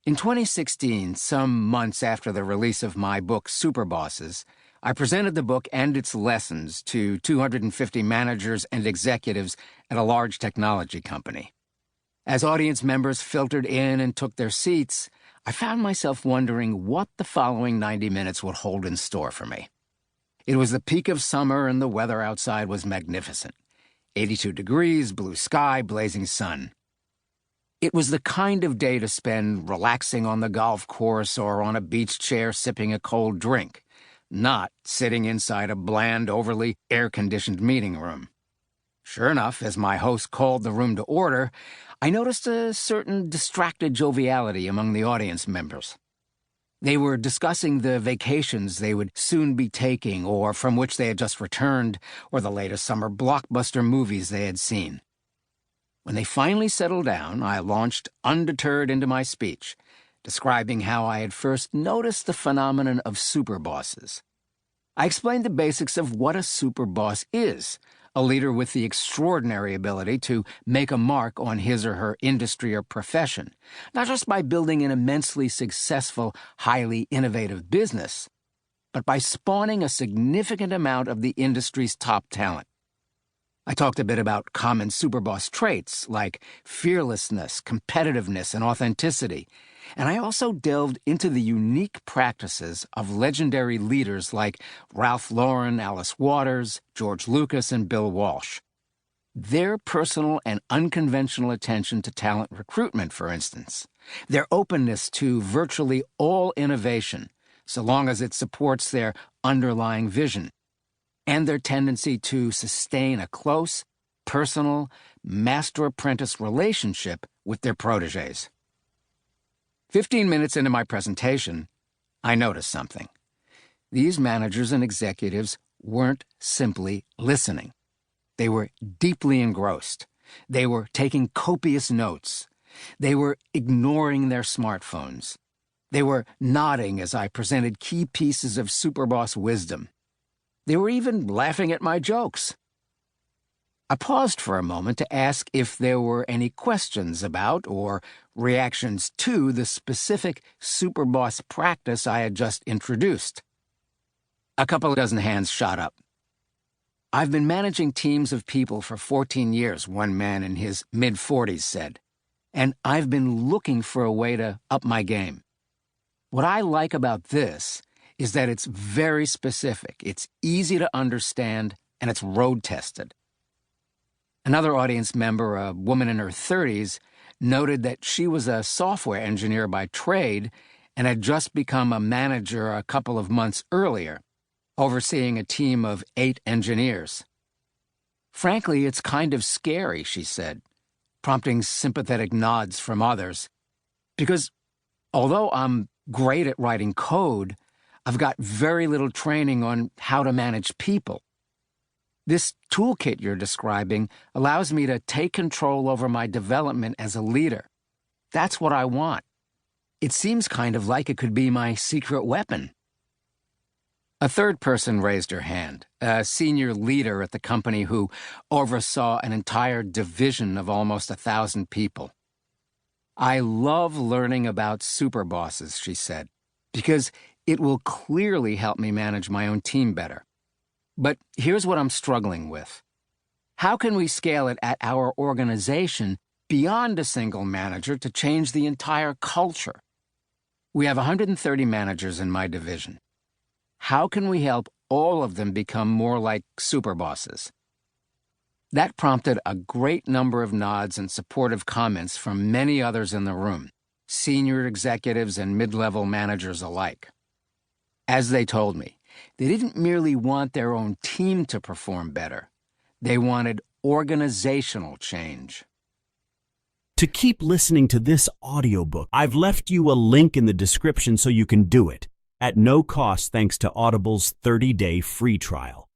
In 2016, some months after the release of my book, Superbosses, I presented the book and its lessons to 250 managers and executives at a large technology company. As audience members filtered in and took their seats, I found myself wondering what the following 90 minutes would hold in store for me. It was the peak of summer and the weather outside was magnificent. 82 degrees, blue sky, blazing sun. It was the kind of day to spend relaxing on the golf course or on a beach chair sipping a cold drink, not sitting inside a bland, overly air-conditioned meeting room. Sure enough, as my host called the room to order, I noticed a certain distracted joviality among the audience members. They were discussing the vacations they would soon be taking or from which they had just returned, or the latest summer blockbuster movies they had seen. When they finally settled down, I launched undeterred into my speech, describing how I had first noticed the phenomenon of superbosses. I explained the basics of what a superboss is, a leader with the extraordinary ability to make a mark on his or her industry or profession, not just by building an immensely successful, highly innovative business, but by spawning a significant amount of the industry's top talent. I talked a bit about common superboss traits like fearlessness, competitiveness, and authenticity, and I also delved into the unique practices of legendary leaders like Ralph Lauren, Alice Waters, George Lucas, and Bill Walsh. Their personal and unconventional attention to talent recruitment, for instance, their openness to virtually all innovation, so long as it supports their underlying vision, and their tendency to sustain a close, personal, master-apprentice relationship with their protégés. 15 minutes into my presentation, I noticed something. These managers and executives weren't simply listening. They were deeply engrossed. They were taking copious notes. They were ignoring their smartphones. They were nodding as I presented key pieces of superboss wisdom. They were even laughing at my jokes. I paused for a moment to ask if there were any questions about or reactions to the specific superboss practice I had just introduced. A couple of dozen hands shot up. "I've been managing teams of people for 14 years," one man in his mid-40s said, "and I've been looking for a way to up my game. What I like about this is that it's very specific, it's easy to understand, and it's road-tested." Another audience member, a woman in her 30s, noted that she was a software engineer by trade and had just become a manager a couple of months earlier, overseeing a team of 8 engineers. "Frankly, it's kind of scary," she said, prompting sympathetic nods from others, "because although I'm great at writing code, I've got very little training on how to manage people. This toolkit you're describing allows me to take control over my development as a leader. That's what I want. It seems kind of like it could be my secret weapon." A third person raised her hand, a senior leader at the company who oversaw an entire division of almost 1,000 people. "I love learning about superbosses," she said, "because it will clearly help me manage my own team better. But here's what I'm struggling with. How can we scale it at our organization beyond a single manager to change the entire culture? We have 130 managers in my division. How can we help all of them become more like superbosses?" That prompted a great number of nods and supportive comments from many others in the room, senior executives and mid-level managers alike. As they told me, they didn't merely want their own team to perform better. They wanted organizational change. To keep listening to this audiobook, I've left you a link in the description so you can do it, at no cost thanks to Audible's 30-day free trial.